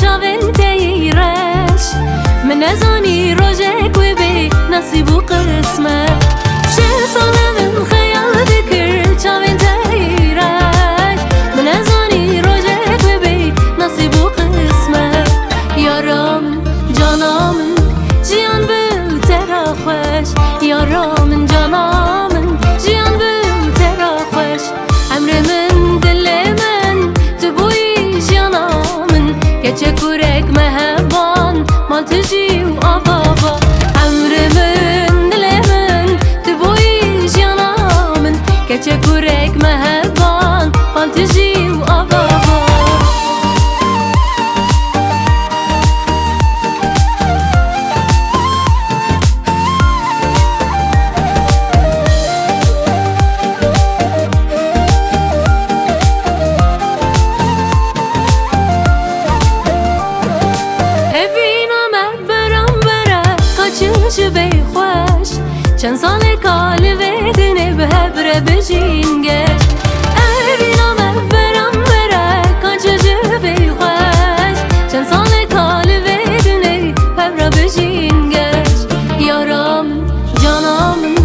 چاوین تیرش من نزانی روزک و بی نصیب و قسمت چه ساله من خیال دکر چاوین تیرش من نزانی روزک و بی نصیب و قسمت یارم جانم جیان بو ترا خوش یارم جانم جیان بو ترا خوش امر من دل من تو بوی جانم گچه کورک مهبان مال تجی و آبابا امر من دل من تو بوی جانم گچه کورک مهبان مال تجی و آبابا بی خوش چند سال کال ویدنه به هبره بجین گش اینا من برم بره کانچه جو بی خوش چند سال کال ویدنه هبره بجین گش یارم جانم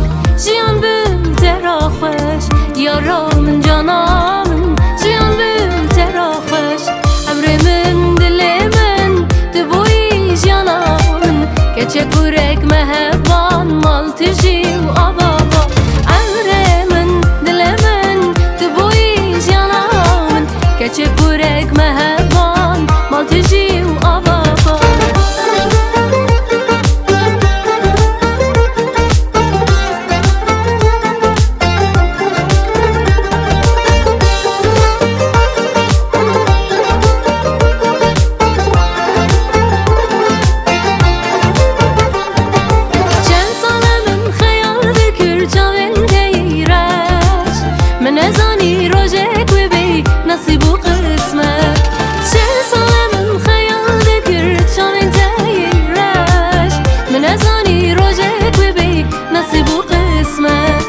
جیان بو ترا خوش یارم جانم جیان بو ترا خوش امر من دل من تو بوی جانم که چه کورک مهبان مال تجی و آبابا امر من دل من تو بوی جانم که چه کورک مهبان مال تجی و آبابا نزانی روزک و بی نصیب و قسمت چه ساله من خیال دکر چاوین تیرش من نزانی روزک و بی نصیب و قسمت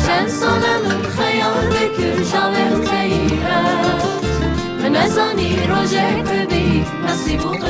چه ساله من خیال دکر چاوین تیرش من نزانی روزک و بی نصیب و قسمت